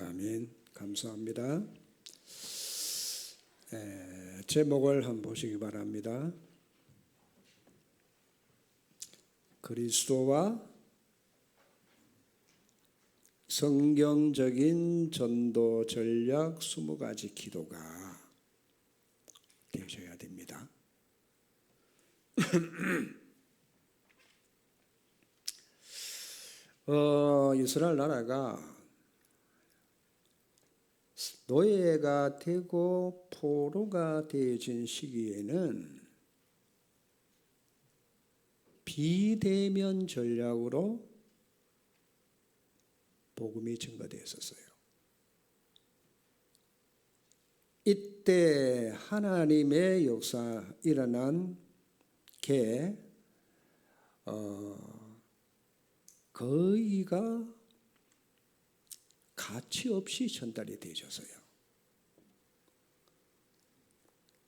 아멘. 감사합니다. 제목을 한번 보시기 바랍니다. 그리스도와 성경적인 전도 전략 20가지 기도가 되셔야 됩니다. 이스라엘 나라가 노예가 되고 포로가 되어진 시기에는 비대면 전략으로 복음이 증거되었었어요. 이때 하나님의 역사 일어난 게 거의가 가치 없이 전달이 되어졌어요.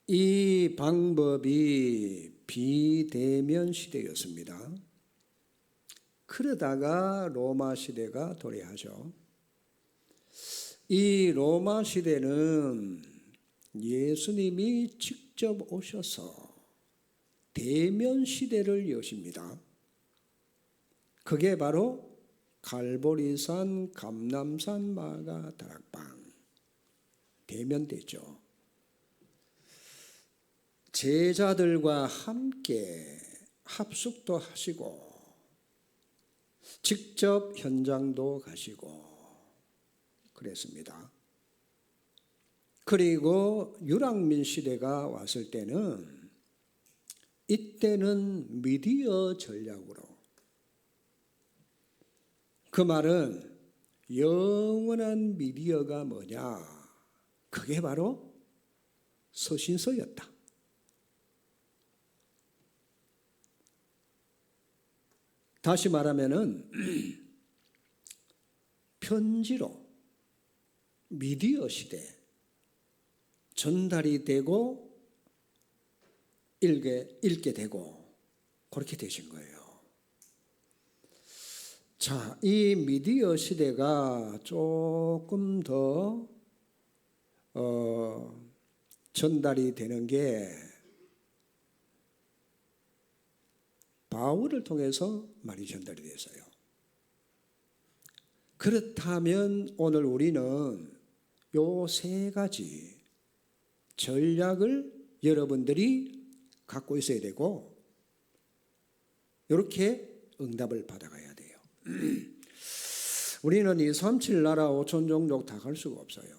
이 방법이 비대면 시대였습니다. 그러다가 로마 시대가 도래하죠. 이 로마 시대는 예수님이 직접 오셔서 대면 시대를 여십니다. 그게 바로 갈보리산, 감람산, 마가 다락방 대면되죠. 제자들과 함께 합숙도 하시고 직접 현장도 가시고 그랬습니다. 그리고 유랑민 시대가 왔을 때는 이때는 미디어 전략으로, 그 말은 영원한 미디어가 뭐냐? 그게 바로 서신서였다. 다시 말하면은 편지로 미디어 시대 전달이 되고 읽게 되고 그렇게 되신 거예요. 자, 이 미디어 시대가 조금 더 전달이 되는 게 바울을 통해서 많이 전달이 됐어요. 그렇다면 오늘 우리는 요 3가지 전략을 여러분들이 갖고 있어야 되고 이렇게 응답을 받아가야 돼요. 우리는 237 나라 5천 종족 다 갈 수가 없어요.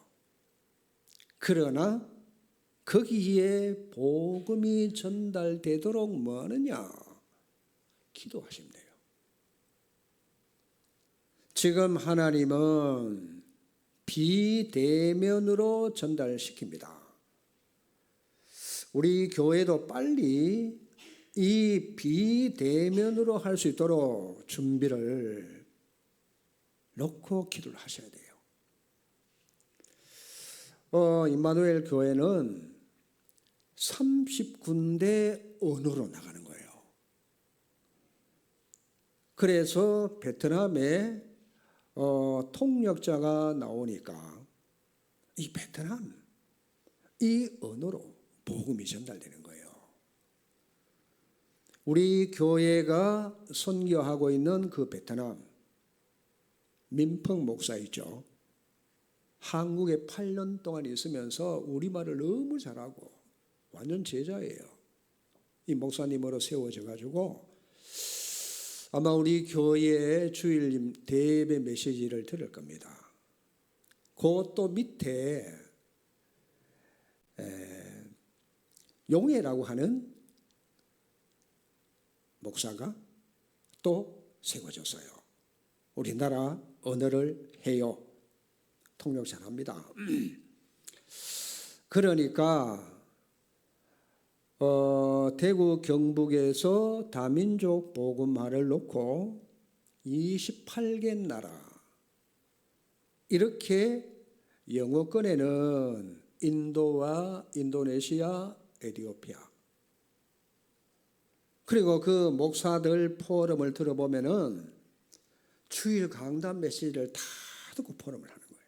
그러나 거기에 복음이 전달되도록 뭐 하느냐? 기도하시면 돼요. 지금 하나님은 비대면으로 전달시킵니다. 우리 교회도 빨리 이 비대면으로 할 수 있도록 준비를 놓고 기도를 하셔야 돼요. 임마누엘 교회는 30군데 언어로 나가는 거예요. 그래서 베트남에 통역자가 나오니까 이 베트남, 이 언어로 복음이 전달되는 거예요. 우리 교회가 선교하고 있는 그 베트남 민펑 목사 있죠. 한국에 8년 동안 있으면서 우리말을 너무 잘하고 완전 제자예요. 이 목사님으로 세워져 가지고 아마 우리 교회의 주일 대예배 메시지를 들을 겁니다. 그 또 밑에 용해라고 하는 목사가 또 세워졌어요. 우리나라 언어를 해요. 통역 잘합니다. 그러니까 대구 경북에서 다민족 복음화를 놓고 28개 나라 이렇게 영어권에는 인도와 인도네시아, 에티오피아 그리고 그 목사들 포럼을 들어보면은 주일 강단 메시지를 다 듣고 포럼을 하는 거예요.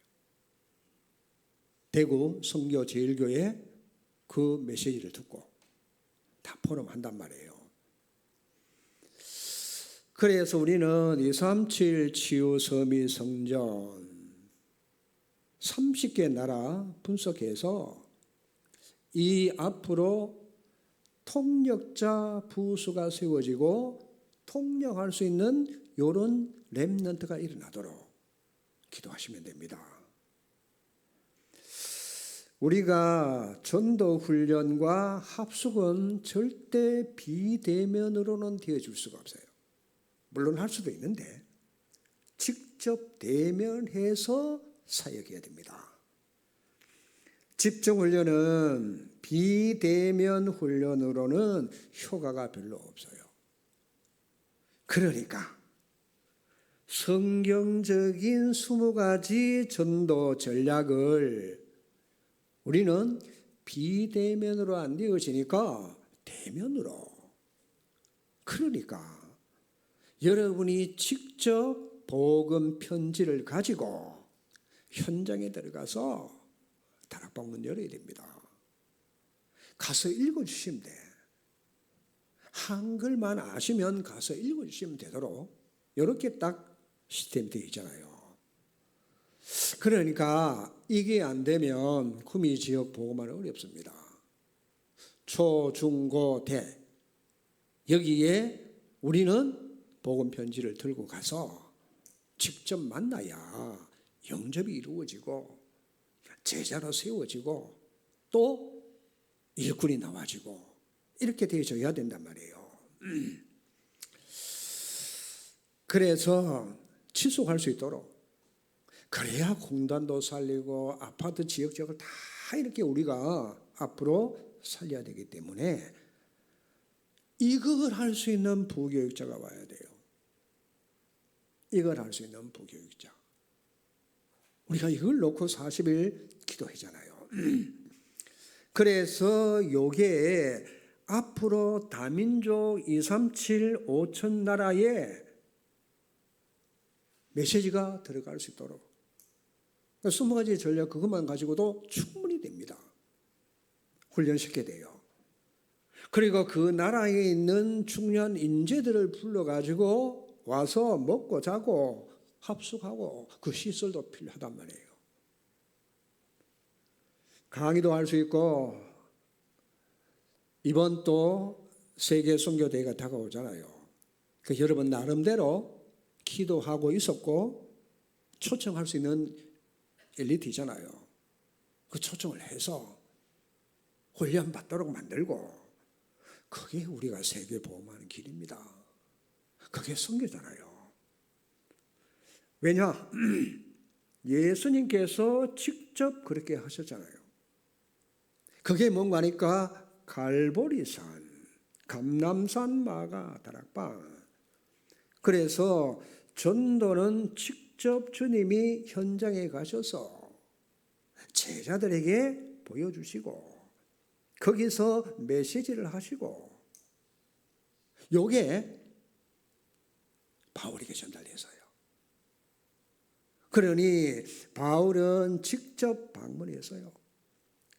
대구 성교 제일교회 그 메시지를 듣고 다 포럼한단 말이에요. 그래서 우리는 237 치유 서미 성전 30개 나라 분석해서 이 앞으로 통역자 부수가 세워지고 통역할 수 있는 이런 렘넌트가 일어나도록 기도하시면 됩니다. 우리가 전도 훈련과 합숙은 절대 비대면으로는 되어줄 수가 없어요. 물론 할 수도 있는데 직접 대면해서 사역해야 됩니다. 집중 훈련은 비대면 훈련으로는 효과가 별로 없어요. 그러니까 성경적인 20가지 전도 전략을 우리는 비대면으로 안 되어지니까 대면으로. 그러니까 여러분이 직접 복음 편지를 가지고 현장에 들어가서 다락방문 열어야 됩니다. 가서 읽어주시면 돼. 한글만 아시면 가서 읽어주시면 되도록 이렇게 딱 시스템이 되어 있잖아요. 그러니까 이게 안 되면 구미 지역 복음화는 어렵습니다. 초, 중, 고, 대 여기에 우리는 복음 편지를 들고 가서 직접 만나야 영접이 이루어지고 제자로 세워지고 또 일꾼이 나와지고 이렇게 되어져야 된단 말이에요. 그래서 지속할 수 있도록 그래야 공단도 살리고 아파트 지역적을 다 이렇게 우리가 앞으로 살려야 되기 때문에 이걸 할 수 있는 부교육자가 와야 돼요. 이걸 할 수 있는 부교육자. 우리가 이걸 놓고 40일 기도하잖아요. 그래서 요게 앞으로 다민족 237 5천 나라에 메시지가 들어갈 수 있도록 20가지 전략 그것만 가지고도 충분히 됩니다. 훈련시켜야 돼요. 그리고 그 나라에 있는 중요한 인재들을 불러가지고 와서 먹고 자고 합숙하고 그 시설도 필요하단 말이에요. 강의도 할 수 있고 이번 또 세계 선교대회가 다가오잖아요. 그 여러분 나름대로 기도하고 있었고 초청할 수 있는 엘리트잖아요. 그 초청을 해서 훈련 받도록 만들고 그게 우리가 세계 보험하는 길입니다. 그게 선교잖아요. 왜냐? 예수님께서 직접 그렇게 하셨잖아요. 그게 뭔가 하니까 갈보리산, 감람산 마가 다락방. 그래서 전도는 직접 주님이 현장에 가셔서 제자들에게 보여주시고 거기서 메시지를 하시고 요게 바울에게 전달돼서요. 그러니 바울은 직접 방문했어요.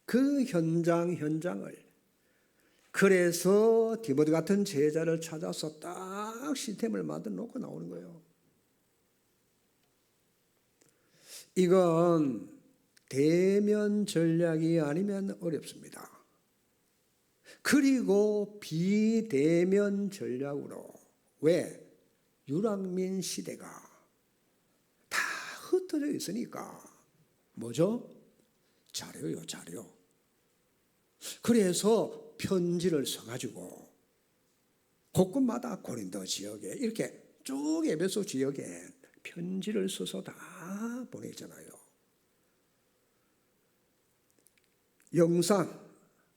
그 현장을. 그래서 디모데 같은 제자를 찾아서 딱 시스템을 만들어 놓고 나오는 거예요. 이건 대면 전략이 아니면 어렵습니다. 그리고 비대면 전략으로 왜? 유랑민 시대가 다 흩어져 있으니까 뭐죠? 자료요, 자료. 그래서 편지를 써가지고 곳곳마다 고린도 지역에 이렇게 쭉 에베소 지역에 편지를 써서 다 보내잖아요. 영상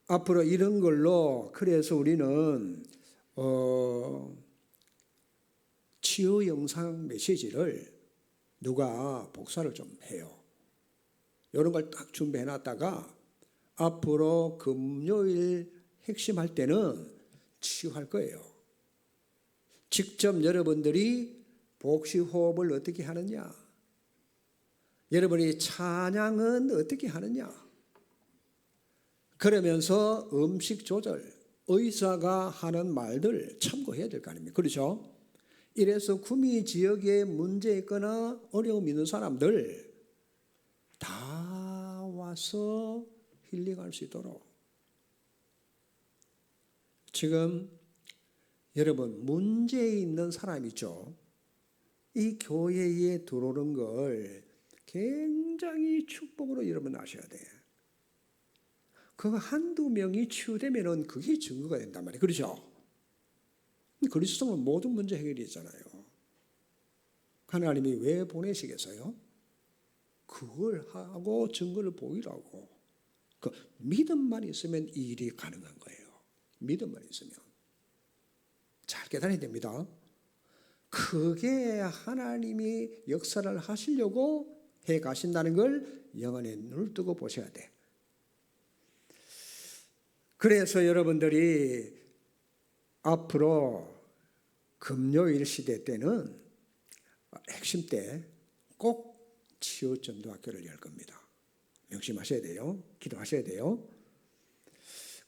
앞으로 이런 걸로 그래서 우리는 치유 영상 메시지를 누가 복사를 좀 해요. 이런 걸 딱 준비해 놨다가 앞으로 금요일 핵심할 때는 치유할 거예요. 직접 여러분들이 복식호흡을 어떻게 하느냐, 여러분이 찬양은 어떻게 하느냐, 그러면서 음식 조절, 의사가 하는 말들 참고해야 될 거 아닙니까? 그렇죠? 이래서 구미 지역에 문제 있거나 어려움 있는 사람들 다 와서 힐링할 수 있도록. 지금 여러분 문제 있는 사람 있죠? 이 교회에 들어오는 걸 굉장히 축복으로 여러분 아셔야 돼. 그거 한두 명이 치유되면은 그게 증거가 된단 말이에요. 그렇죠? 그리스도는 모든 문제 해결이 있잖아요. 하나님이 왜 보내시겠어요? 그걸 하고 증거를 보이라고. 그 믿음만 있으면 이 일이 가능한 거예요. 믿음만 있으면. 잘 깨달아야 됩니다. 그게 하나님이 역사를 하시려고 해 가신다는 걸 영안에 눈을 뜨고 보셔야 돼. 그래서 여러분들이 앞으로 금요일 시대 때는 핵심 때 꼭 치유전도학교를 열 겁니다. 명심하셔야 돼요. 기도하셔야 돼요.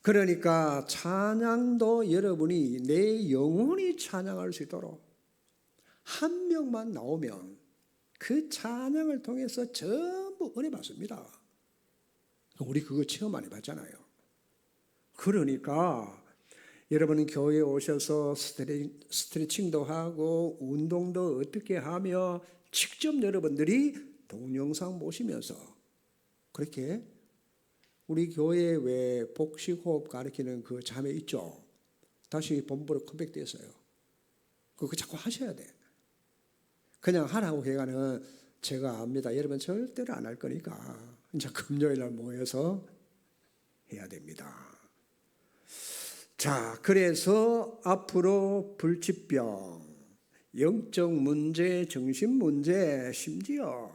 그러니까 찬양도 여러분이 내 영혼이 찬양할 수 있도록 한 명만 나오면 그 찬양을 통해서 전부 은혜 받습니다. 우리 그거 체험 안 해봤잖아요. 그러니까 여러분은 교회에 오셔서 스트레칭도 하고 운동도 어떻게 하며 직접 여러분들이 동영상 보시면서 그렇게 우리 교회에 왜 복식호흡 가르치는 그 자매 있죠? 다시 본부로 컴백됐어요. 그거 자꾸 하셔야 돼. 그냥 하라고 해가는 제가 압니다. 여러분 절대로 안 할 거니까 이제 금요일 날 모여서 해야 됩니다. 자, 그래서 앞으로 불치병, 영적 문제, 정신 문제, 심지어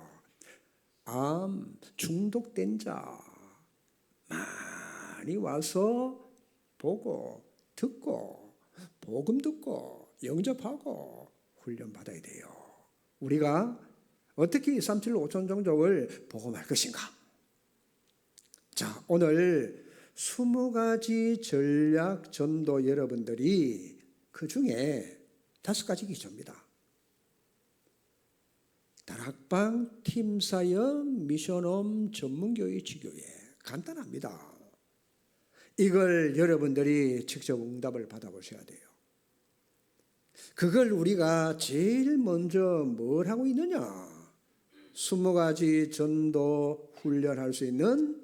암, 중독된 자 많이 와서 보고 듣고 복음 듣고 영접하고 훈련 받아야 돼요. 우리가 어떻게 237 5천 종족을 복음할 것인가? 자, 오늘 20가지 전략 전도 여러분들이 그 중에 5가지 기초입니다. 다락방, 팀사역, 미션홈, 전문교회, 지교회. 간단합니다. 이걸 여러분들이 직접 응답을 받아보셔야 돼요. 그걸 우리가 제일 먼저 뭘 하고 있느냐? 20가지 전도 훈련할 수 있는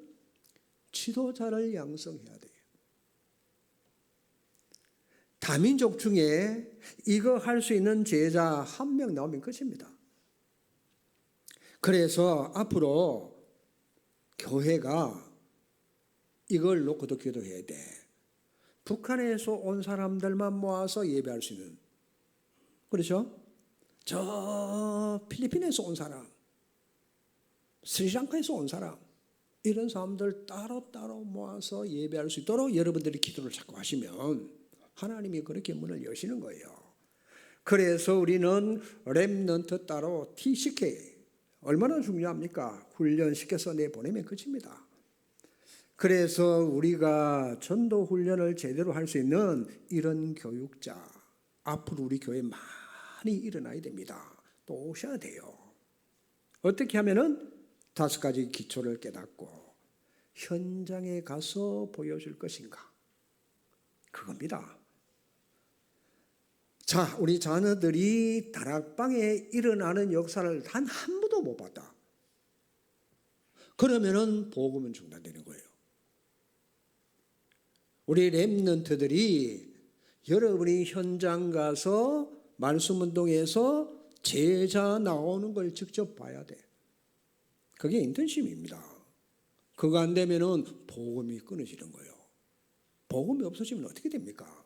지도자를 양성해야 돼요. 다민족 중에 이거 할 수 있는 제자 한 명 나오면 끝입니다. 그래서 앞으로 교회가 이걸 놓고도 기도해야 돼. 북한에서 온 사람들만 모아서 예배할 수 있는, 그렇죠? 저 필리핀에서 온 사람, 스리랑카에서 온 사람, 이런 사람들 따로따로 모아서 예배할 수 있도록 여러분들이 기도를 자꾸 하시면 하나님이 그렇게 문을 여시는 거예요. 그래서 우리는 렘넌트 따로 TCK, 얼마나 중요합니까? 훈련시켜서 내보내면 끝입니다. 그래서 우리가 전도 훈련을 제대로 할 수 있는 이런 교육자, 앞으로 우리 교회에 많이 일어나야 됩니다. 또 오셔야 돼요. 어떻게 하면은 5가지 기초를 깨닫고 현장에 가서 보여줄 것인가? 그겁니다. 자, 우리 자녀들이 다락방에 일어나는 역사를 단 한 번도 못 봤다. 그러면은 복음은 중단되는 거예요. 우리 렘넌트들이 여러분이 현장 가서 말씀 운동에서 제자 나오는 걸 직접 봐야 돼. 그게 인턴십입니다. 그거 안 되면은 복음이 끊어지는 거예요. 복음이 없어지면 어떻게 됩니까?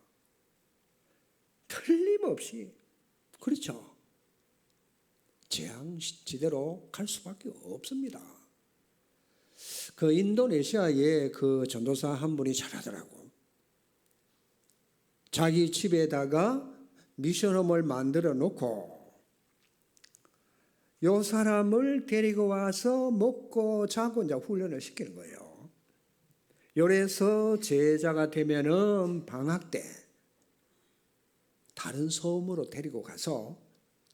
틀림없이, 그렇죠? 재앙지대로 갈 수밖에 없습니다. 그 인도네시아에 그 전도사 한 분이 잘하더라고. 자기 집에다가 미션홈을 만들어 놓고 요 사람을 데리고 와서 먹고 자고 이제 훈련을 시키는 거예요. 요래서 제자가 되면은 방학 때 다른 섬으로 데리고 가서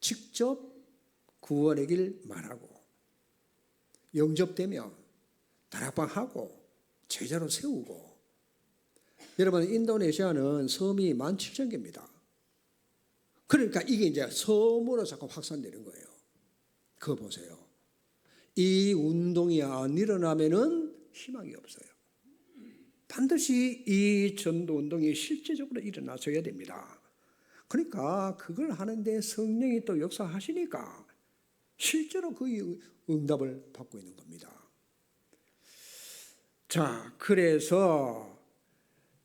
직접 구원의 길 말하고, 영접되면 다락방하고 제자로 세우고. 여러분, 인도네시아는 섬이 17,000개입니다. 그러니까 이게 이제 섬으로 자꾸 확산되는 거예요. 그거 보세요. 이 운동이 안 일어나면은 희망이 없어요. 반드시 이 전도 운동이 실제적으로 일어나줘야 됩니다. 그러니까 그걸 하는데 성령이 또 역사하시니까 실제로 그 응답을 받고 있는 겁니다. 자, 그래서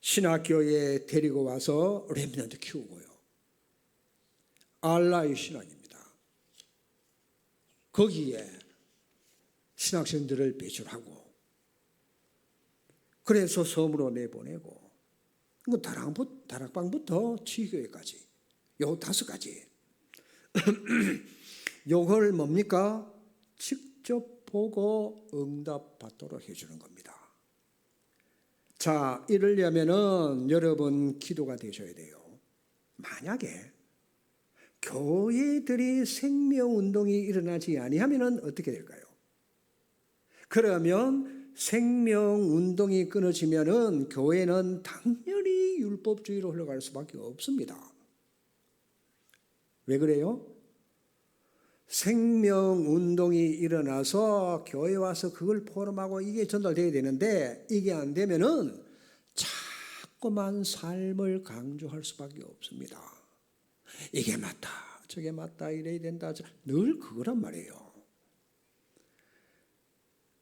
신학교에 데리고 와서 렘넌트 키우고요. 알라의 신학입니다. 거기에 신학생들을 배출하고, 그래서 섬으로 내보내고, 다락방부터 지교회까지 요 5가지. 요걸 뭡니까? 직접 보고 응답받도록 해주는 겁니다. 자, 이러려면은 여러분 기도가 되셔야 돼요. 만약에 교회들이 생명운동이 일어나지 아니하면 어떻게 될까요? 그러면 생명운동이 끊어지면은 교회는 당연히 율법주의로 흘러갈 수밖에 없습니다. 왜 그래요? 생명운동이 일어나서 교회 와서 그걸 포럼하고 이게 전달돼야 되는데, 이게 안 되면은 자꾸만 삶을 강조할 수밖에 없습니다. 이게 맞다, 저게 맞다, 이래야 된다, 늘 그거란 말이에요.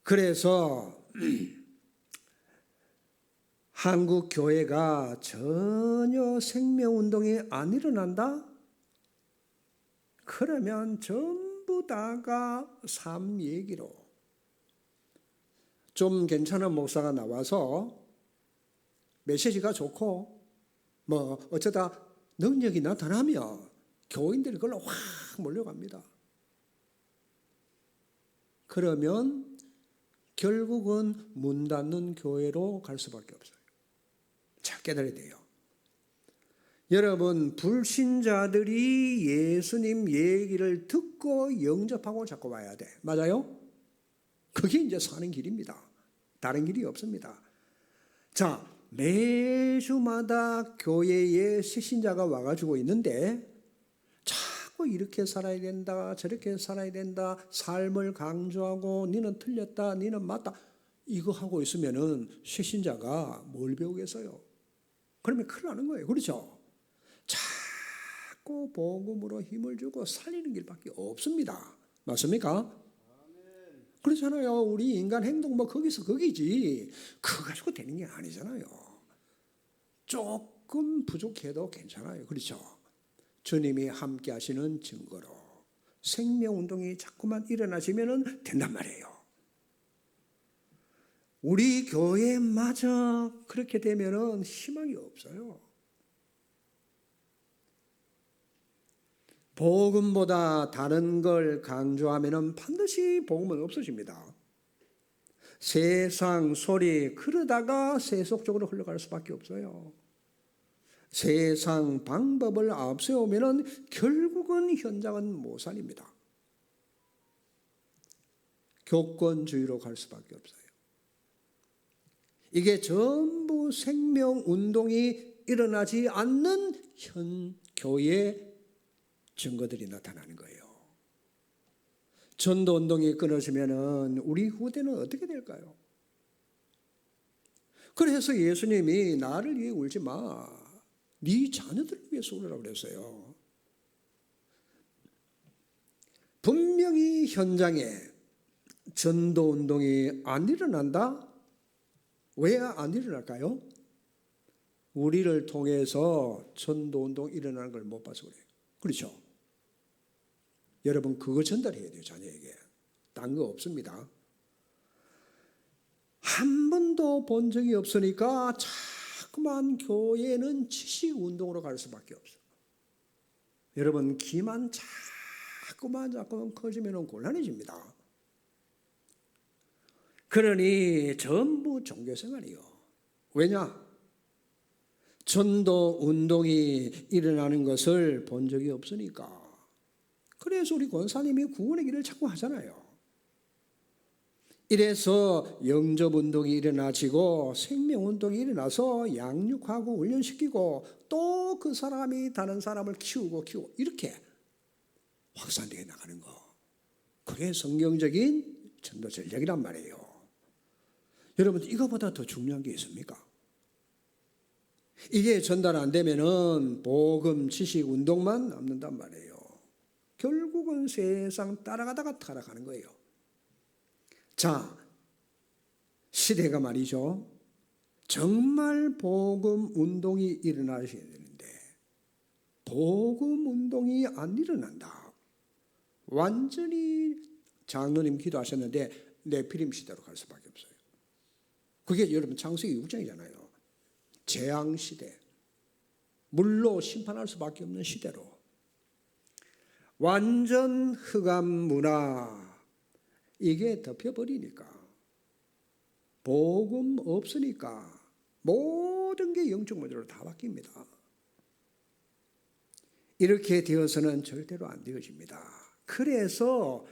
그래서 한국 교회가 전혀 생명운동이 안 일어난다? 그러면 전부 다가 삶 얘기로, 좀 괜찮은 목사가 나와서 메시지가 좋고 뭐 어쩌다 능력이 나타나면 교인들이 그걸로 확 몰려갑니다. 그러면 결국은 문 닫는 교회로 갈 수밖에 없어요. 잘 깨달아야 돼요. 여러분, 불신자들이 예수님 얘기를 듣고 영접하고 자꾸 와야 돼. 맞아요? 그게 이제 사는 길입니다. 다른 길이 없습니다. 자, 매주마다 교회에 새신자가 와가지고 있는데 자꾸 이렇게 살아야 된다, 저렇게 살아야 된다, 삶을 강조하고 니는 틀렸다, 니는 맞다, 이거 하고 있으면은 새신자가 뭘 배우겠어요? 그러면 큰일 나는 거예요. 그렇죠? 자꾸 복음으로 힘을 주고 살리는 길밖에 없습니다. 맞습니까? 그렇잖아요. 우리 인간 행동 뭐 거기서 거기지, 그거 가지고 되는 게 아니잖아요. 조금 부족해도 괜찮아요. 그렇죠? 주님이 함께 하시는 증거로 생명운동이 자꾸만 일어나시면 된단 말이에요. 우리 교회마저 그렇게 되면 희망이 없어요. 복음보다 다른 걸 강조하면 반드시 복음은 없어집니다. 세상 소리 그러다가 세속적으로 흘러갈 수밖에 없어요. 세상 방법을 앞세우면 결국은 현장은 모산입니다. 교권주의로 갈 수밖에 없어요. 이게 전부 생명운동이 일어나지 않는 현 교회 증거들이 나타나는 거예요. 전도운동이 끊어지면 우리 후대는 어떻게 될까요? 그래서 예수님이 나를 위해 울지 마, 네 자녀들을 위해서 울으라고 그랬어요. 분명히 현장에 전도운동이 안 일어난다? 왜 안 일어날까요? 우리를 통해서 전도운동 일어나는 걸 못 봐서 그래요. 그렇죠? 여러분, 그거 전달해야 돼요. 자녀에게. 딴 거 없습니다. 한 번도 본 적이 없으니까 자꾸만 교회는 지식운동으로 갈 수밖에 없어요. 여러분, 기만 자꾸만 커지면 곤란해집니다. 그러니 전부 종교생활이요. 왜냐? 전도 운동이 일어나는 것을 본 적이 없으니까. 그래서 우리 권사님이 구원의 길을 자꾸 하잖아요. 이래서 영접운동이 일어나지고 생명운동이 일어나서 양육하고 훈련시키고 또 그 사람이 다른 사람을 키우고 이렇게 확산되어 나가는 거. 그게 성경적인 전도 전략이란 말이에요. 여러분, 이거보다 더 중요한 게 있습니까? 이게 전달 안 되면은 복음, 지식, 운동만 남는단 말이에요. 결국은 세상 따라가다가 타락하는 거예요. 자, 시대가 말이죠. 정말 복음 운동이 일어나야 되는데 복음 운동이 안 일어난다. 완전히 장로님 기도하셨는데 네피림 시대로 갈 수밖에 없어요. 그게 여러분 창세기 6장이잖아요. 재앙시대, 물로 심판할 수밖에 없는 시대로 완전 흑암 문화, 이게 덮여버리니까 복음 없으니까 모든 게 영적 문제로 다 바뀝니다. 이렇게 되어서는 절대로 안 되어집니다. 그래서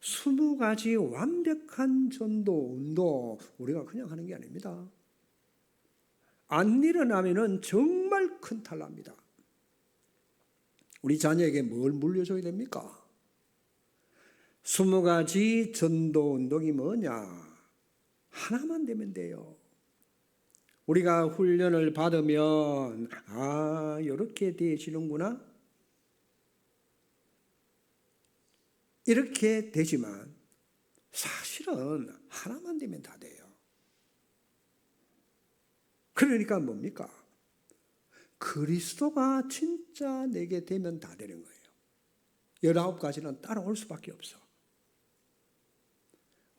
20가지 완벽한 전도 운동, 우리가 그냥 하는 게 아닙니다. 안 일어나면은 정말 큰 탈 납니다. 우리 자녀에게 뭘 물려줘야 됩니까? 20가지 전도 운동이 뭐냐? 하나만 되면 돼요. 우리가 훈련을 받으면 이렇게 되시는구나. 이렇게 되지만 사실은 하나만 되면 다 돼요. 그러니까 뭡니까? 그리스도가 진짜 내게 되면 다 되는 거예요. 19가지는 따라올 수밖에 없어.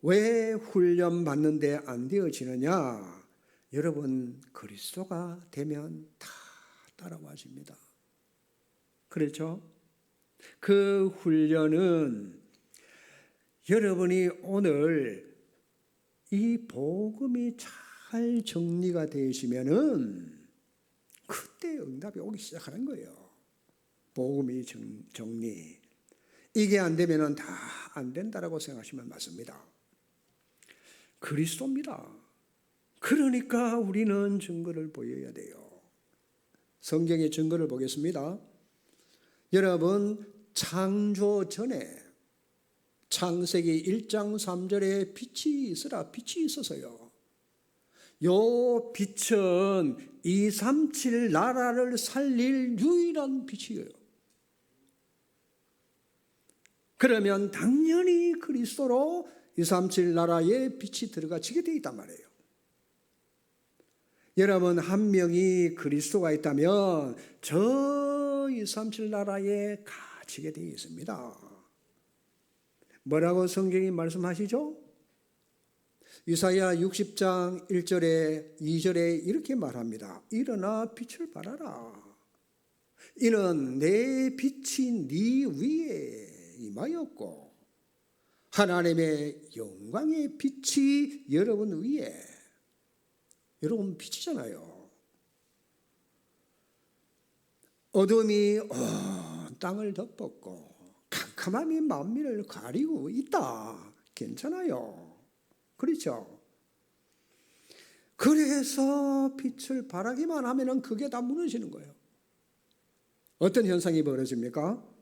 왜 훈련 받는데 안 되어지느냐? 여러분, 그리스도가 되면 다 따라와집니다. 그렇죠? 그 훈련은 여러분이 오늘 이 복음이 잘 정리가 되시면은 그때 응답이 오기 시작하는 거예요. 복음이 정리. 이게 안 되면은 다 안 된다라고 생각하시면 맞습니다. 그리스도입니다. 그러니까 우리는 증거를 보여야 돼요. 성경의 증거를 보겠습니다. 여러분, 창조 전에 창세기 1장 3절에 빛이 있으라, 빛이 있어서요. 요 빛은 237 나라를 살릴 유일한 빛이에요. 그러면 당연히 그리스도로 237 나라에 빛이 들어가지게 되어 있단 말이에요. 여러분, 한 명이 그리스도가 있다면 저 237 나라에 갇히게 되어 있습니다. 뭐라고 성경이 말씀하시죠? 이사야 60장 1절에 2절에 이렇게 말합니다. 일어나 빛을 발하라. 이는 내 빛이 네 위에 임하였고 하나님의 영광의 빛이 여러분 위에. 여러분 빛이잖아요. 어둠이 온 땅을 덮었고 캄캄함이 만민을 가리고 있다. 괜찮아요. 그렇죠? 그래서 빛을 발하기만 하면은 그게 다 무너지는 거예요. 어떤 현상이 벌어집니까?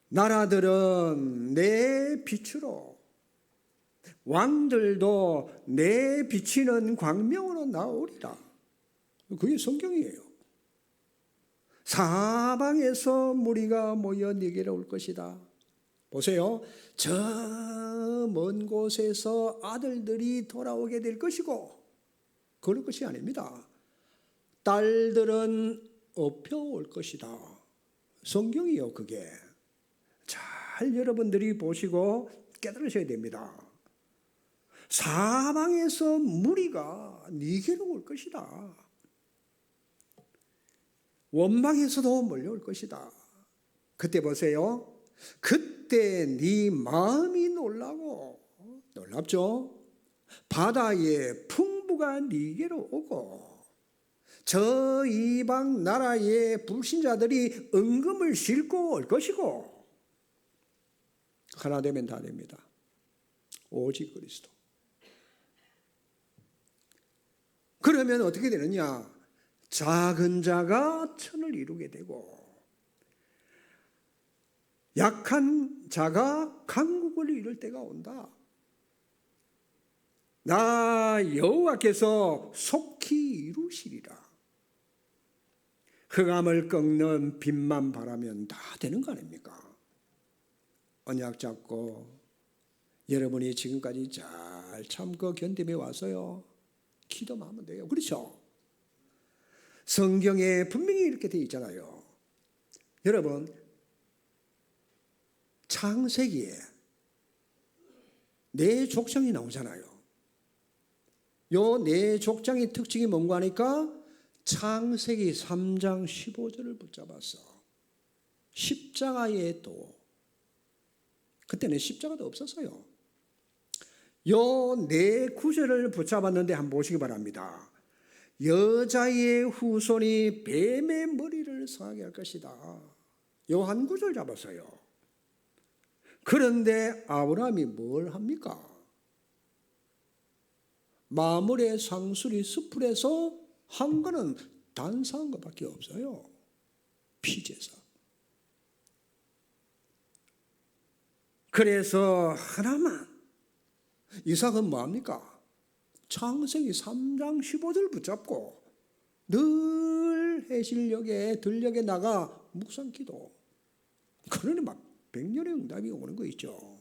나라들은 내 빛으로, 왕들도 내 비치는 광명으로 나오리라. 그게 성경이에요. 사방에서 무리가 모여 네게로 올 것이다. 보세요. 저 먼 곳에서 아들들이 돌아오게 될 것이고, 그럴 것이 아닙니다. 딸들은 업혀올 것이다. 성경이요, 그게. 잘 여러분들이 보시고 깨달으셔야 됩니다. 사방에서 무리가 네게로 올 것이다. 원망에서도 몰려올 것이다. 그때 보세요. 그때 네 마음이 놀라고, 놀랍죠? 바다에 풍부가 포로가 네게로 오고 저 이방 나라의 불신자들이 은금을 싣고 올 것이고 하나 되면 다 됩니다. 오직 그리스도. 그러면 어떻게 되느냐? 작은 자가 천을 이루게 되고 약한 자가 강국을 이룰 때가 온다. 나 여호와께서 속히 이루시리라. 흑암을 꺾는 빛만 바라면 다 되는 거 아닙니까? 언약 잡고 여러분이 지금까지 잘 참고 견디며 와서요, 기도만 하면 돼요. 그렇죠? 성경에 분명히 이렇게 되어 있잖아요. 여러분, 창세기에 네 족장이 나오잖아요. 요 네 족장의 특징이 뭔가 하니까 창세기 3장 15절을 붙잡았어. 십자가의 도. 그때는 십자가도 없었어요. 요 네 구절을 붙잡았는데 한번 보시기 바랍니다. 여자의 후손이 뱀의 머리를 상하게 할 것이다. 요 한 구절 잡았어요. 그런데 아브라함이 뭘 합니까? 마물의 상수리 숲풀에서 한 거는 단사한 것밖에 없어요. 피제사. 그래서 하나만. 이삭은 뭐합니까? 창세기 3장 15절 붙잡고 늘 해질녘에 들녘에 나가 묵상기도. 그러니 막 100년의 응답이 오는 거 있죠.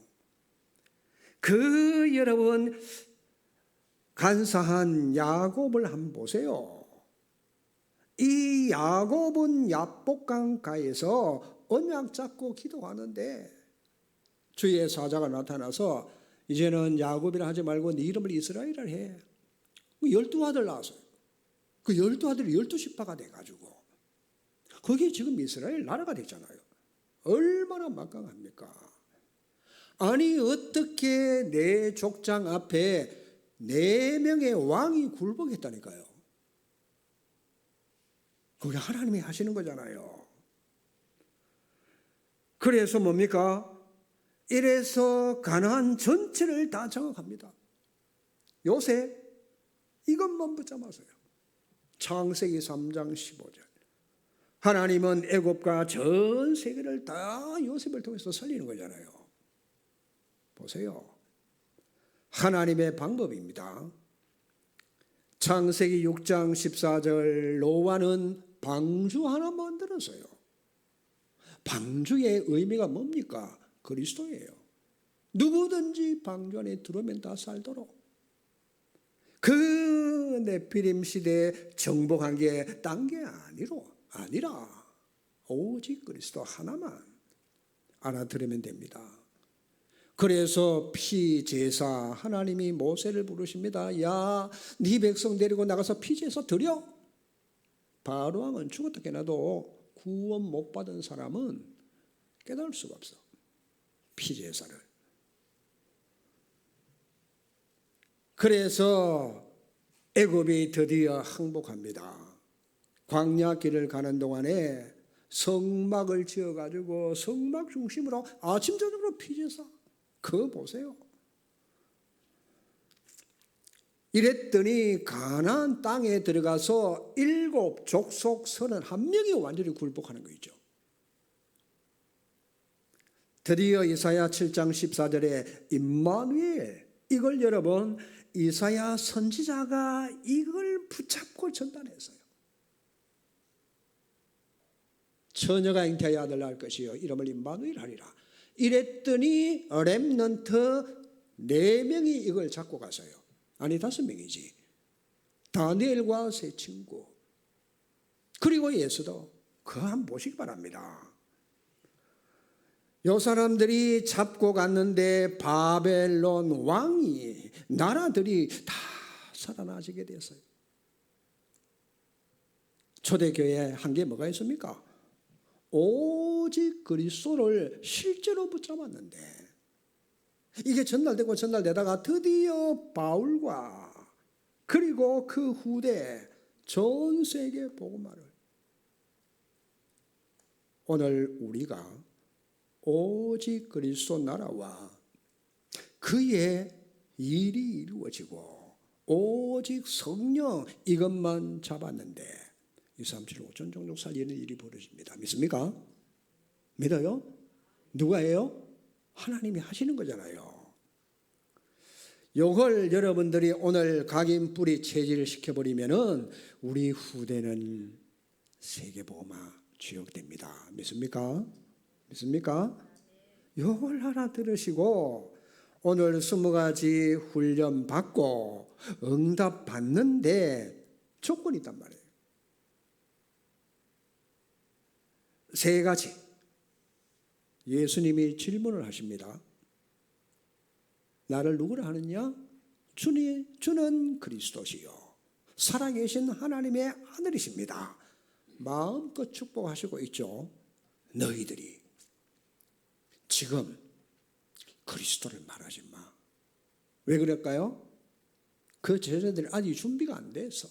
그 여러분 간사한 야곱을 한번 보세요. 이 야곱은 야복강가에서 언약 잡고 기도하는데 주의 사자가 나타나서 이제는 야곱이라 하지 말고 네 이름을 이스라엘이라 해. 12아들 낳았어요. 그 12아들이 12지파가 돼가지고 그게 지금 이스라엘 나라가 됐잖아요. 얼마나 막강합니까? 아니 어떻게 내 족장 앞에 4명의 왕이 굴복했다니까요. 그게 하나님이 하시는 거잖아요. 그래서 뭡니까? 이래서 가나안 전체를 다 장악합니다. 요새 이것만 붙잡아서요. 창세기 3장 15절. 하나님은 애굽과 전 세계를 다 요셉을 통해서 살리는 거잖아요. 보세요. 하나님의 방법입니다. 창세기 6장 14절 노아는 방주 하나 만들었어요. 방주의 의미가 뭡니까? 그리스도예요. 누구든지 방주 안에 들어오면 다 살도록. 그 네피림 시대에 정복한 게 딴 게 아니라 오직 그리스도 하나만 알아들으면 됩니다. 그래서 피제사 하나님이 모세를 부르십니다. 야, 네 백성 데리고 나가서 피제사 드려. 바로왕은 죽었다 깨나도 구원 못 받은 사람은 깨달을 수가 없어. 피제사를. 그래서 애굽이 드디어 항복합니다. 광야 길을 가는 동안에 성막을 지어가지고 성막 중심으로 아침 저녁으로 피제사. 그거 보세요. 이랬더니 가나안 땅에 들어가서 7 족속 31명이 완전히 굴복하는 거 있죠. 드디어 이사야 7장 14절에 임마누엘, 이걸 여러분 이사야 선지자가 이걸 붙잡고 전달했어요. 처녀가 잉태하여 아들 낳을 것이요 이름을 임마누엘 하리라. 이랬더니 렘넌트 4명이 이걸 잡고 가서요. 아니 5명이지. 다니엘과 세 친구 그리고 예수도 그거 한번 보시기 바랍니다. 요 사람들이 잡고 갔는데 바벨론 왕이 나라들이 다 살아나시게 됐어요. 초대교회에 한 게 뭐가 있습니까? 오직 그리스도를 실제로 붙잡았는데 이게 전달되고 전달되다가 드디어 바울과 그리고 그 후대 전 세계 복음화를 오늘 우리가 오직 그리스도 나라와 그의 일이 이루어지고 오직 성령 이것만 잡았는데 2, 3, 7, 5천 종족 살리는 일이 벌어집니다. 믿습니까? 믿어요? 누가 해요? 하나님이 하시는 거잖아요. 요걸 여러분들이 오늘 각인뿌리 체질을 시켜버리면은 우리 후대는 세계복음화 주역됩니다. 믿습니까? 믿습니까? 요걸 하나 들으시고 오늘 20가지 훈련 받고 응답 받는데 조건이 있단 말이에요. 3가지. 예수님이 질문을 하십니다. 나를 누구라 하느냐? 주는 그리스도시요 살아계신 하나님의 아들이십니다. 마음껏 축복하시고 있죠. 너희들이 지금 그리스도를 말하지 마. 왜 그럴까요? 그 제자들이 아직 준비가 안 돼서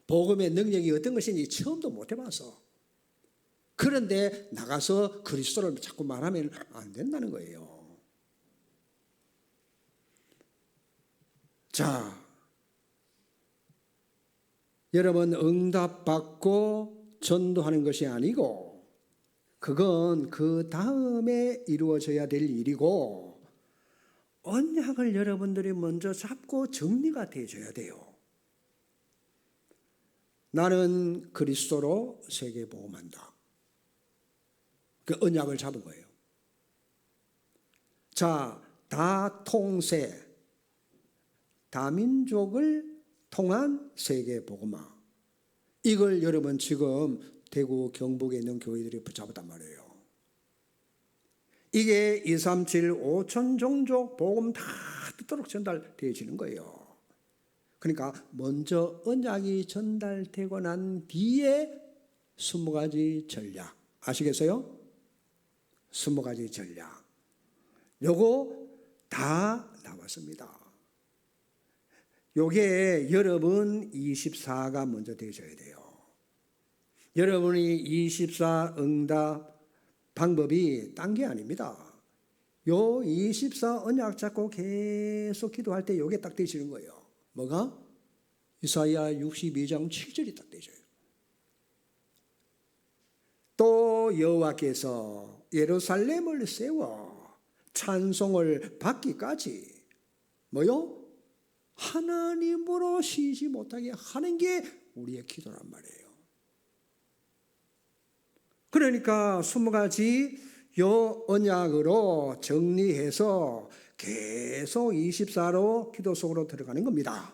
복음의 능력이 어떤 것인지 처음도 못 해봐서 그런데 나가서 그리스도를 자꾸 말하면 안 된다는 거예요. 자, 여러분 응답받고 전도하는 것이 아니고 그건 그 다음에 이루어져야 될 일이고 언약을 여러분들이 먼저 잡고 정리가 되어져야 돼요. 나는 그리스도로 세계복음한다. 그 언약을 잡은 거예요. 자, 다통세 다민족을 통한 세계복음화 이걸 여러분 지금 대구 경북에 있는 교회들이 붙잡았단 말이에요. 이게 2, 3, 7, 5천 종족 복음 다 듣도록 전달되어지는 거예요. 그러니까 먼저 언약이 전달되고 난 뒤에 20가지 전략 아시겠어요? 20가지 전략 요거 다 나왔습니다. 요게 여러분 24가 먼저 되셔야 돼요. 여러분이 24 응답 방법이 딴 게 아닙니다. 요 24 언약 잡고 계속 기도할 때 요게 딱 되시는 거예요. 뭐가? 이사야 62장 7절이 딱 되셔요. 또 여호와께서 예루살렘을 세워 찬송을 받기까지 뭐요? 하나님으로 쉬지 못하게 하는 게 우리의 기도란 말이에요. 그러니까 20가지 요 언약으로 정리해서 계속 24로 기도 속으로 들어가는 겁니다.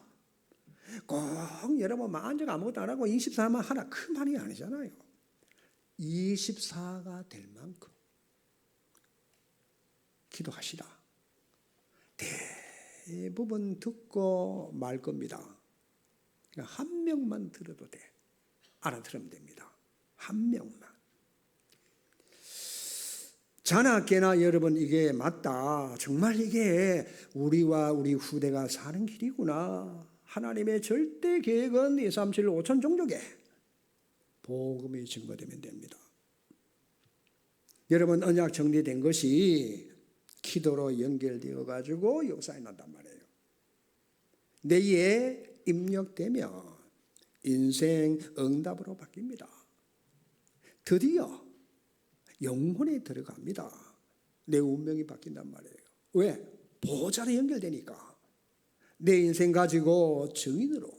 꼭 여러분 만족 아무것도 안 하고 24만 하나 큰 말이 아니잖아요. 24가 될 만큼 기도하시라. 대부분 듣고 말 겁니다. 한 명만 들어도 돼. 알아들으면 됩니다. 한 명만. 자나 깨나 여러분 이게 맞다. 정말 이게 우리와 우리 후대가 사는 길이구나. 하나님의 절대 계획은 2, 3, 7, 5천 종족에 복음이 증거되면 됩니다. 여러분 언약 정리된 것이 기도로 연결되어 가지고 역사에 난단 말이에요. 내에 입력되면 인생 응답으로 바뀝니다. 드디어 영혼에 들어갑니다. 내 운명이 바뀐단 말이에요. 왜? 보좌로 연결되니까. 내 인생 가지고 증인으로.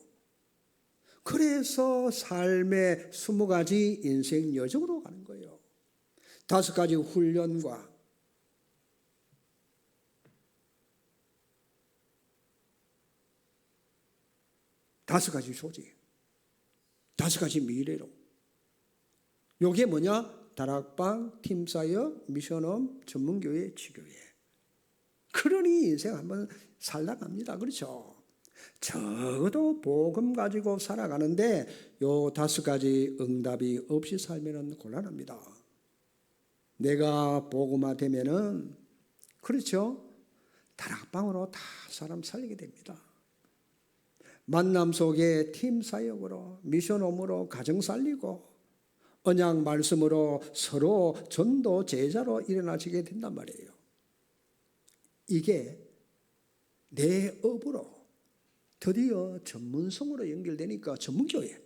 그래서 삶의 20가지 인생 여정으로 가는 거예요. 5가지 훈련과 5가지 소지, 5가지 미래로. 요게 뭐냐? 다락방, 팀사역, 미션홈, 전문교회, 지교회. 그러니 인생 한번 살다 갑니다. 그렇죠? 적어도 복음 가지고 살아가는데 요 5가지 응답이 없이 살면 곤란합니다. 내가 복음화 되면은 그렇죠? 다락방으로 다 사람 살리게 됩니다. 만남 속에 팀 사역으로, 미션홈으로 가정 살리고 언약 말씀으로 서로 전도 제자로 일어나시게 된단 말이에요. 이게 내 업으로 드디어 전문성으로 연결되니까 전문교회.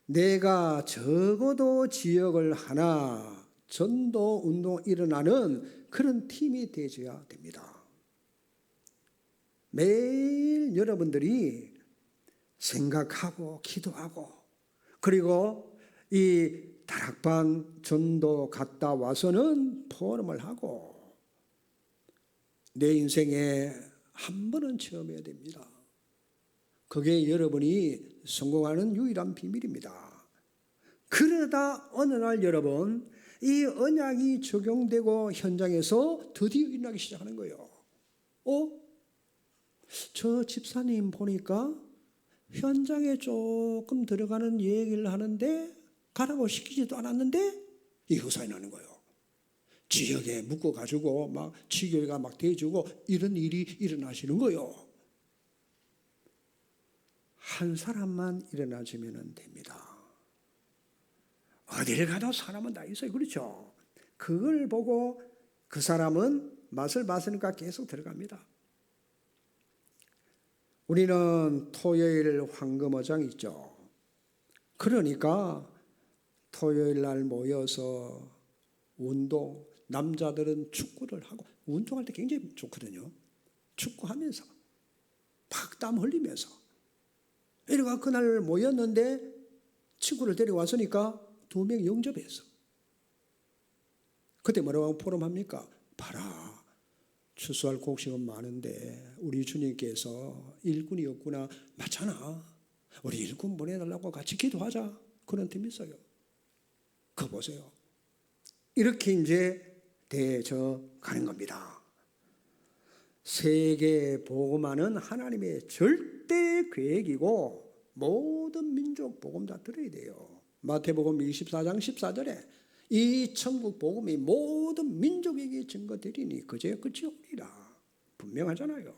내가 적어도 지역을 하나 전도 운동 일어나는 그런 팀이 되어야 됩니다. 매일 여러분들이 생각하고 기도하고 그리고 이 다락방 전도 갔다 와서는 포럼을 하고 내 인생에 한 번은 체험해야 됩니다. 그게 여러분이 성공하는 유일한 비밀입니다. 그러다 어느 날 여러분 이 언약이 적용되고 현장에서 드디어 일어나기 시작하는 거예요. 저 집사님 보니까 현장에 조금 들어가는 얘기를 하는데 가라고 시키지도 않았는데 이 허사에 나는 거예요. 지역에 묶어가지고 막 지교회가 막 대주고 이런 일이 일어나시는 거예요. 한 사람만 일어나주면 됩니다. 어딜 가도 사람은 다 있어요. 그렇죠? 그걸 보고 그 사람은 맛을 봤으니까 계속 들어갑니다. 우리는 토요일 황금어장 있죠. 그러니까 토요일 날 모여서 운동, 남자들은 축구를 하고 운동할 때 굉장히 좋거든요. 축구하면서 팍 땀 흘리면서 이래가 그날 모였는데 친구를 데려왔으니까 2명 영접했어. 그때 뭐라고 포럼합니까? 봐라, 추수할 곡식은 많은데 우리 주님께서 일꾼이 없구나. 맞잖아. 우리 일꾼 보내달라고 같이 기도하자. 그런 팀이 있어요. 그거 보세요. 이렇게 이제 되어져 가는 겁니다. 세계 복음화는 하나님의 절대 계획이고 모든 민족 복음 다 들어야 돼요. 마태복음 24장 14절에 이 천국 복음이 모든 민족에게 증거되리니 그제 끝이 오리라. 분명하잖아요.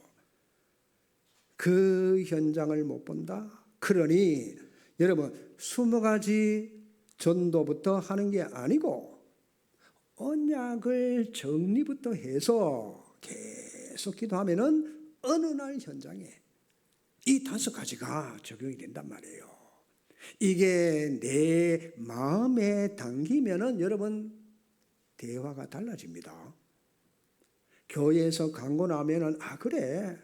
그 현장을 못 본다. 그러니 여러분 20가지 전도부터 하는 게 아니고 언약을 정리부터 해서 계속 기도하면은 어느 날 현장에 이 5가지가 적용이 된단 말이에요. 이게 내 마음에 담기면은 여러분 대화가 달라집니다. 교회에서 강고 나면은 그래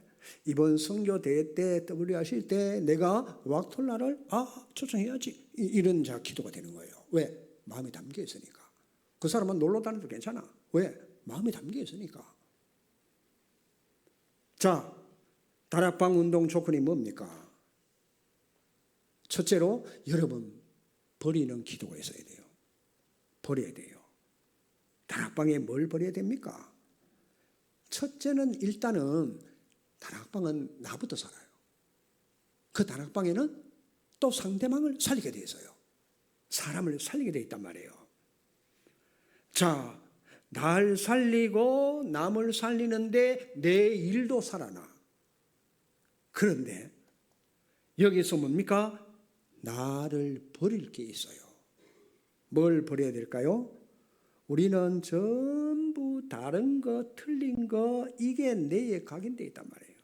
이번 선교 대회 때 W 하실 때 내가 왁톨라를 초청해야지 이런 기도가 되는 거예요. 왜? 마음이 담겨 있으니까. 그 사람은 놀러 다녀도 괜찮아. 왜? 마음이 담겨 있으니까. 자, 다락방 운동 조건이 뭡니까? 첫째로 여러분 버리는 기도가 있어야 돼요. 버려야 돼요. 다락방에 뭘 버려야 됩니까? 첫째는 일단은 다락방은 나부터 살아요. 그 다락방에는 또 상대방을 살리게 돼 있어요. 사람을 살리게 돼 있단 말이에요. 자, 날 살리고 남을 살리는데 내 일도 살아나. 그런데 여기서 뭡니까? 나를 버릴 게 있어요. 뭘 버려야 될까요? 우리는 전부 다른 거, 틀린 거 이게 내에 각인되어 있단 말이에요.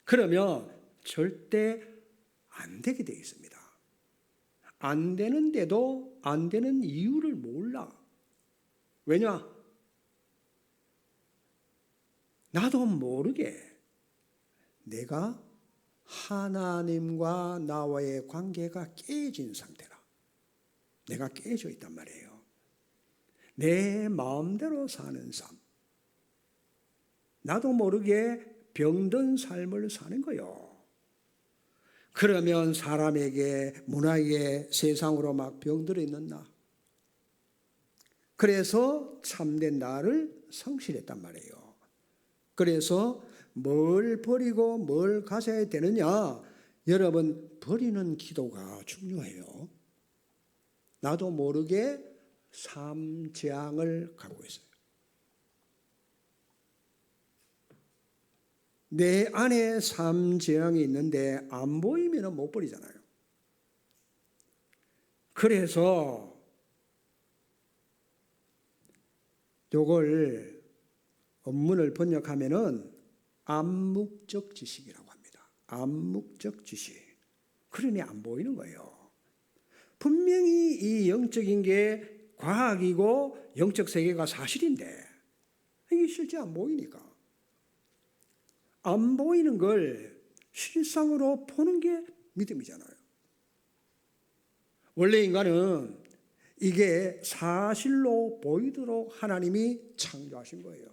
그러면 절대 안 되게 되어 있습니다. 안 되는데도 안 되는 이유를 몰라. 왜냐? 나도 모르게 내가 하나님과 나와의 관계가 깨진 상태라. 내가 깨져 있단 말이에요. 내 마음대로 사는 삶. 나도 모르게 병든 삶을 사는 거예요. 그러면 사람에게, 문화에, 세상으로 막 병들어 있는 나. 그래서 참된 나를 성실했단 말이에요. 그래서 뭘 버리고 뭘 가져야 되느냐? 여러분, 버리는 기도가 중요해요. 나도 모르게 삶 재앙을 갖고 있어요. 내 안에 삶 재앙이 있는데 안 보이면 못 버리잖아요. 그래서 요걸 원문을 번역하면은 암묵적 지식이라고 합니다. 암묵적 지식. 그러니 안 보이는 거예요. 분명히 이 영적인 게 과학이고 영적 세계가 사실인데 이게 실제 안 보이니까. 안 보이는 걸 실상으로 보는 게 믿음이잖아요. 원래 인간은 이게 사실로 보이도록 하나님이 창조하신 거예요.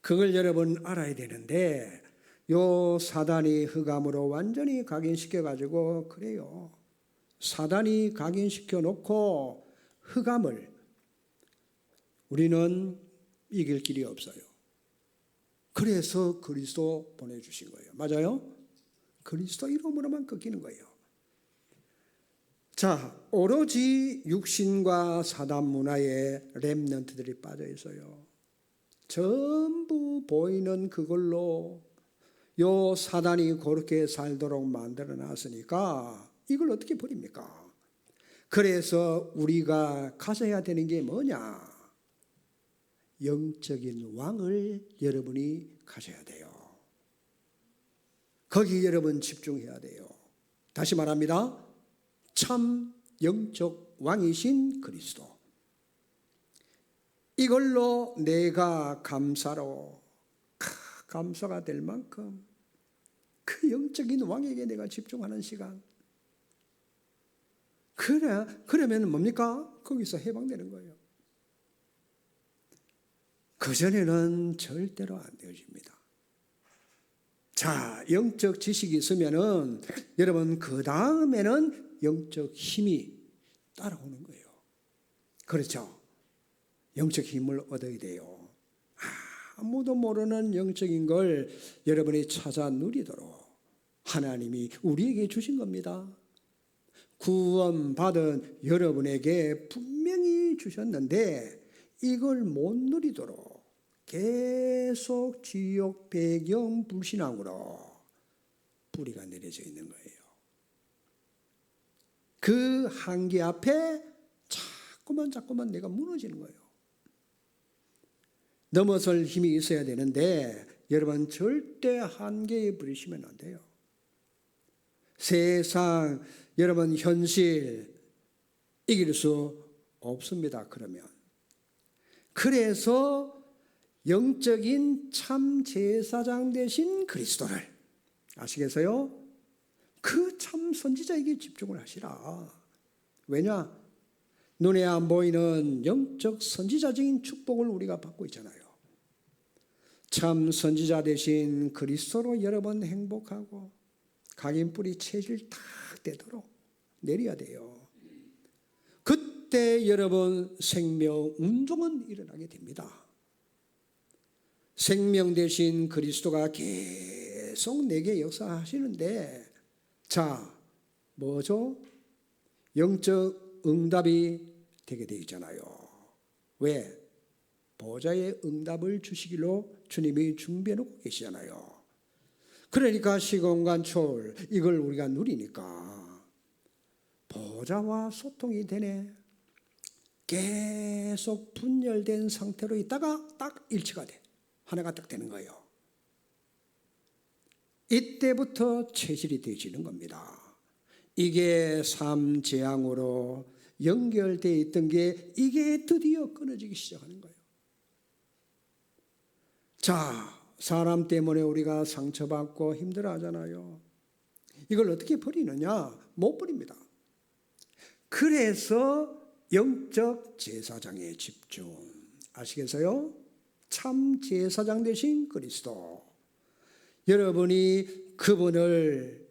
그걸 여러분 알아야 되는데 요 사단이 흑암으로 완전히 각인시켜가지고 그래요. 사단이 각인시켜 놓고 흑암을 우리는 이길 길이 없어요. 그래서 그리스도 보내주신 거예요. 맞아요? 그리스도 이름으로만 꺾이는 거예요. 자, 오로지 육신과 사단 문화에 렘넌트들이 빠져 있어요. 전부 보이는 그걸로 요 사단이 그렇게 살도록 만들어 놨으니까 이걸 어떻게 버립니까? 그래서 우리가 가져야 되는 게 뭐냐? 영적인 왕을 여러분이 가져야 돼요. 거기 여러분 집중해야 돼요. 다시 말합니다. 참 영적 왕이신 그리스도. 이걸로 내가 감사가 될 만큼 그 영적인 왕에게 내가 집중하는 시간. 그러면 뭡니까? 거기서 해방되는 거예요. 그전에는 절대로 안 되어집니다. 자, 영적 지식이 있으면은 여러분 그 다음에는 영적 힘이 따라오는 거예요. 그렇죠? 영적 힘을 얻어야 돼요. 아무도 모르는 영적인 걸 여러분이 찾아 누리도록 하나님이 우리에게 주신 겁니다. 구원받은 여러분에게 분명히 주셨는데 이걸 못 누리도록 계속 지옥 배경 불신앙으로 뿌리가 내려져 있는 거예요. 그 한계 앞에 자꾸만 내가 무너지는 거예요. 넘어설 힘이 있어야 되는데 여러분 절대 한계에 부딪히면 안 돼요. 세상, 여러분 현실 이길 수 없습니다. 그래서 영적인 참 제사장 되신 그리스도를 아시겠어요? 그 참 선지자에게 집중을 하시라. 왜냐? 눈에 안 보이는 영적 선지자적인 축복을 우리가 받고 있잖아요. 참 선지자 되신 그리스도로 여러분 행복하고 각인뿌리 체질 탁 되도록 내려야 돼요. 그때 여러분 생명 운동은 일어나게 됩니다. 생명 되신 그리스도가 계속 내게 역사하시는데 자, 뭐죠? 영적 응답이 되게 되어 있잖아요. 왜? 보좌의 응답을 주시기로 주님이 준비해 놓고 계시잖아요. 그러니까 시공간 초월 이걸 우리가 누리니까 보좌와 소통이 되네. 계속 분열된 상태로 있다가 딱 일치가 돼. 하나가 딱 되는 거예요. 이때부터 체질이 되어지는 겁니다. 이게 삶 재앙으로 연결되어 있던 게 이게 드디어 끊어지기 시작하는 거예요. 자, 사람 때문에 우리가 상처받고 힘들어하잖아요. 이걸 어떻게 버리느냐? 못 버립니다. 그래서 영적 제사장에 집중. 아시겠어요? 참 제사장 되신 그리스도. 여러분이 그분을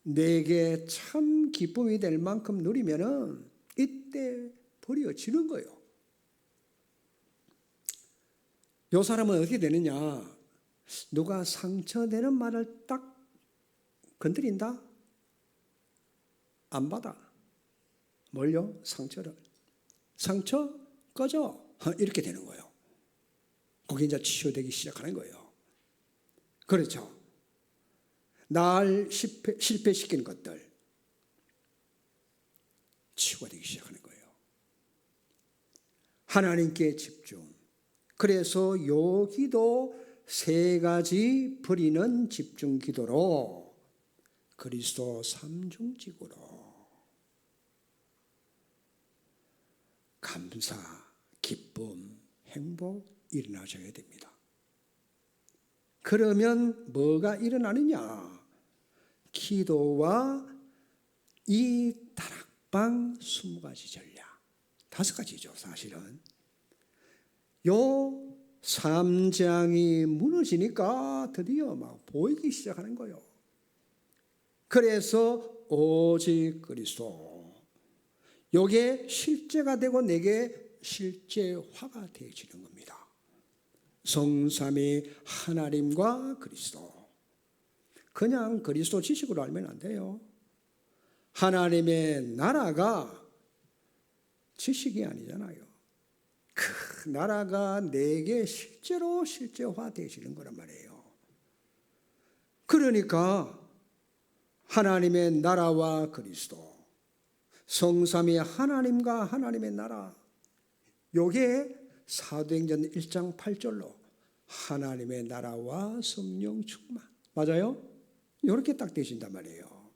내게 참 기쁨이 될 만큼 누리면은 이때 버려지는 거예요. 요 사람은 어떻게 되느냐? 누가 상처되는 말을 딱 건드린다? 안 받아. 뭘요? 상처를. 상처 꺼져. 이렇게 되는 거예요. 거기 이제 치유되기 시작하는 거예요. 그렇죠. 날 실패시킨 것들 치워되기 시작하는 거예요. 하나님께 집중. 그래서 요 기도 세 가지 버리는 집중 기도로 그리스도 삼중직으로 감사, 기쁨, 행복 일어나셔야 됩니다. 그러면 뭐가 일어나느냐? 기도와 이 다락방 20가지 전략, 5가지죠 사실은. 요 3장이 무너지니까 드디어 막 보이기 시작하는 거예요. 그래서 오직 그리스도, 요게 실제가 되고 내게 실제화가 되어지는 겁니다. 성삼위 하나님과 그리스도. 그냥 그리스도 지식으로 알면 안 돼요. 하나님의 나라가 지식이 아니잖아요. 그 나라가 내게 실제로 실제화되어지는 거란 말이에요. 그러니까 하나님의 나라와 그리스도, 성삼위 하나님과 하나님의 나라, 요게 사도행전 1장 8절로 하나님의 나라와 성령 충만, 맞아요? 이렇게 딱 되신단 말이에요.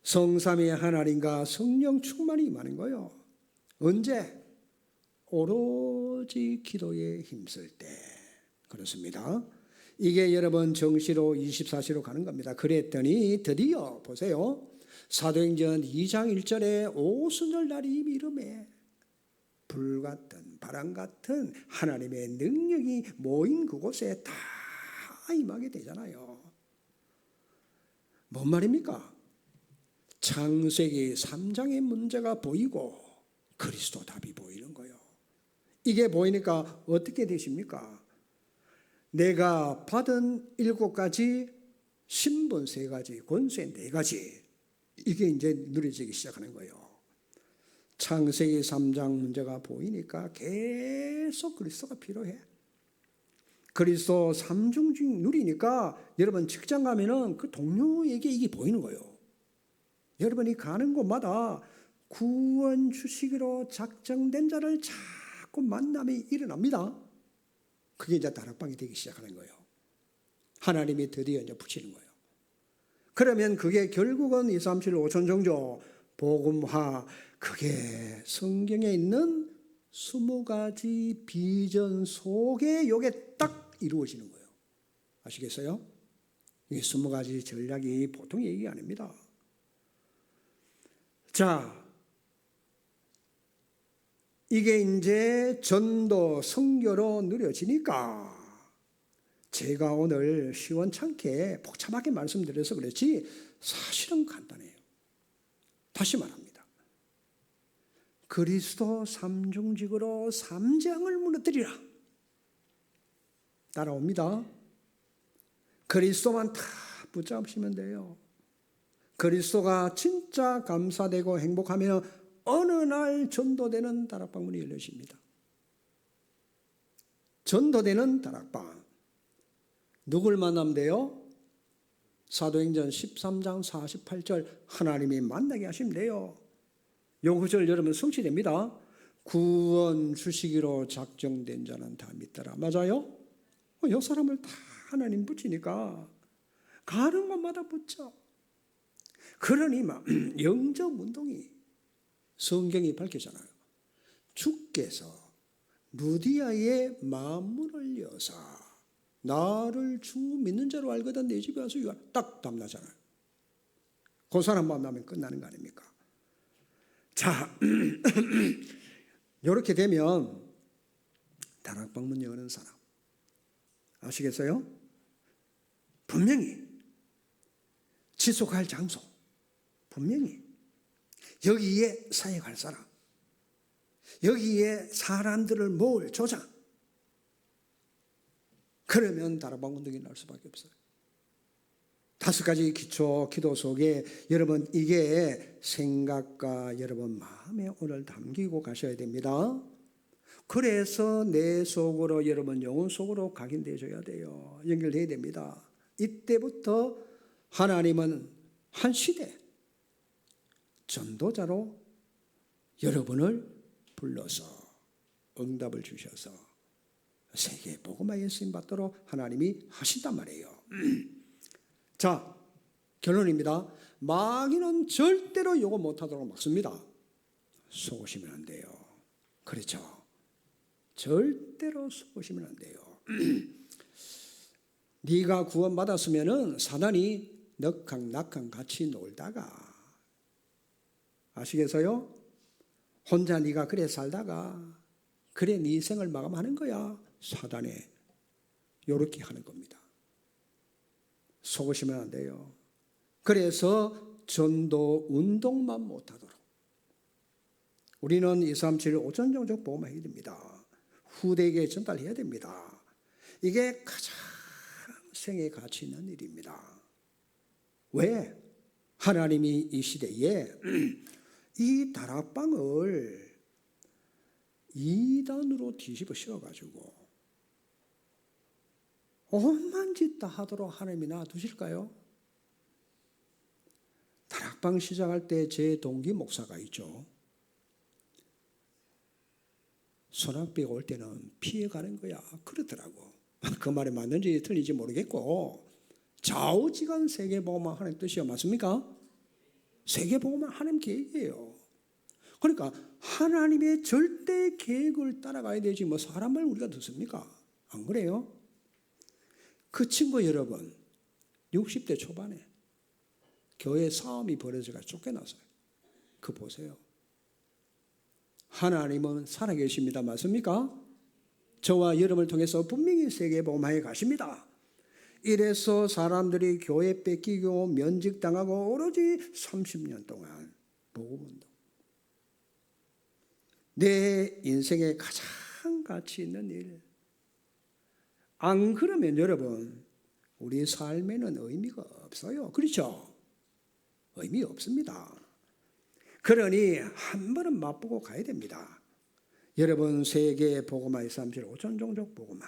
성삼위 하나님과 성령 충만이 임하는 거예요. 언제? 오로지 기도에 힘쓸 때. 그렇습니다. 이게 여러분 정시로 24시로 가는 겁니다. 그랬더니 드디어 보세요. 사도행전 2장 1절에 오순절 날이 이름에 불같은 바람 같은 하나님의 능력이 모인 그곳에 다 임하게 되잖아요. 뭔 말입니까? 창세기 3장의 문제가 보이고 그리스도 답이 보이는 거예요. 이게 보이니까 어떻게 되십니까? 내가 받은 7가지, 신분 3가지, 권세 4가지, 이게 이제 누려지기 시작하는 거예요. 창세기 3장 문제가 보이니까 계속 그리스도가 필요해. 그리스도 삼중직 누리니까 여러분 직장 가면은 그 동료에게 이게 보이는 거예요. 여러분이 가는 곳마다 구원 주시기로 작정된 자를 자꾸 만남이 일어납니다. 그게 이제 다락방이 되기 시작하는 거예요. 하나님이 드디어 이제 붙이는 거예요. 그러면 그게 결국은 2, 3, 7, 5천 정도 복음화, 그게 성경에 있는 20가지 비전 속에 요게 딱 이루어지는 거예요. 아시겠어요? 이게 20가지 전략이 보통 얘기가 아닙니다. 자, 이게 이제 전도 선교로 누려지니까 제가 오늘 시원찮게 복잡하게 말씀드려서 그렇지 사실은 간단해요. 다시 말합니다. 그리스도 삼중직으로 3장을 무너뜨리라. 따라옵니다. 그리스도만 다 붙잡으시면 돼요. 그리스도가 진짜 감사되고 행복하면 어느 날 전도되는 다락방문이 열려집니다. 전도되는 다락방. 누굴 만나면 돼요? 사도행전 13장 48절 하나님이 만나게 하시면 돼요. 요 구절 여러분 성취됩니다. 구원 주시기로 작정된 자는 다 믿더라. 맞아요? 요 사람을 다 하나님 붙이니까 가는 곳마다 붙여. 그러니 막 영접운동이 성경이 밝히잖아요. 주께서 루디아의 마음문을 여사 나를 주 믿는 자로 알거든 내 집에 와서 유하, 딱 답나잖아요. 그 사람 만나면 끝나는 거 아닙니까? 자, 이렇게 되면 다락방문 여는 사람 아시겠어요? 분명히 지속할 장소, 분명히 여기에 사역할 사람, 여기에 사람들을 모을 조장, 그러면 다락방 운동이 날 수밖에 없어요. 5가지 기초 기도 속에 여러분 이게 생각과 여러분 마음에 오늘 담기고 가셔야 됩니다. 그래서 내 속으로, 여러분 영혼 속으로 각인되어져야 돼요. 연결돼야 됩니다. 이때부터 하나님은 한 시대 전도자로 여러분을 불러서 응답을 주셔서 세계 복음화에 쓰임 받도록 하나님이 하신단 말이에요. 자, 결론입니다. 마귀는 절대로 요거 못하도록 막습니다. 속으시면 안 돼요. 그렇죠? 절대로 속으시면 안 돼요. 네가 구원받았으면은 사단이 넉강낙강 같이 놀다가, 아시겠어요? 혼자 네가 그래 살다가 그래 네 생을 마감하는 거야. 사단에 요렇게 하는 겁니다. 속으시면 안 돼요. 그래서 전도 운동만 못하도록 우리는 237 오천종족 복음화 해야 됩니다. 후대에게 전달해야 됩니다. 이게 가장 생에 가치 있는 일입니다. 왜? 하나님이 이 시대에 이 다락방을 이단으로 뒤집어 씌워가지고 오만 짓 다 하도록 하나님이 놔두실까요? 다락방 시작할 때 제 동기 목사가 있죠. 소낙비가 올 때는 피해가는 거야 그러더라고. 그 말이 맞는지 틀린지 모르겠고, 좌우지간 세계복음화 하나님 뜻이요, 맞습니까? 세계복음화 하나님 계획이에요. 그러니까 하나님의 절대 계획을 따라가야 되지 뭐 사람 말 우리가 듣습니까? 안 그래요? 그 친구 여러분 60대 초반에 교회 싸움이 벌어져가 쫓겨났어요. 그 보세요. 하나님은 살아계십니다. 맞습니까? 저와 여러분을 통해서 분명히 세계복음화에 가십니다. 이래서 사람들이 교회 뺏기고 면직당하고 오로지 30년 동안 복음운동. 내 인생에 가장 가치 있는 일. 안 그러면 여러분 우리 삶에는 의미가 없어요. 그렇죠? 의미 없습니다. 그러니 한 번은 맛보고 가야 됩니다. 여러분 세계 복음화 237 오천종족 복음화.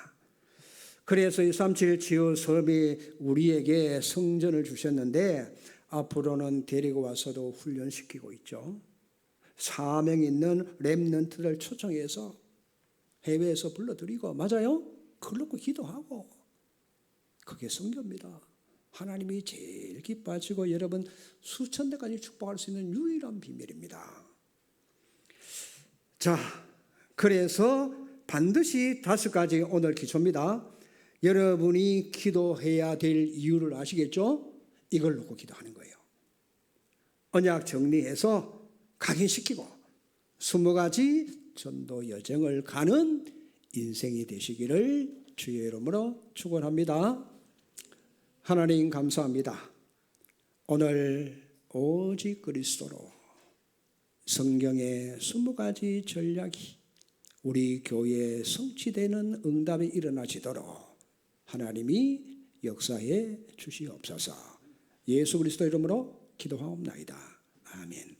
그래서 237 지어 섬이 우리에게 성전을 주셨는데 앞으로는 데리고 와서도 훈련시키고 있죠. 사명 있는 렘넌트를 초청해서 해외에서 불러들이고, 맞아요? 그걸 놓고 기도하고, 그게 성교입니다. 하나님이 제일 기뻐하시고 여러분 수천 대까지 축복할 수 있는 유일한 비밀입니다. 자, 그래서 반드시 5가지 오늘 기초입니다. 여러분이 기도해야 될 이유를 아시겠죠? 이걸 놓고 기도하는 거예요. 언약 정리해서 각인시키고 20가지 전도 여정을 가는 인생이 되시기를 주의 이름으로 축원합니다. 하나님 감사합니다. 오늘 오직 그리스도로 성경의 20가지 전략이 우리 교회에 성취되는 응답이 일어나지도록 하나님이 역사해 주시옵소서. 예수 그리스도 이름으로 기도하옵나이다. 아멘.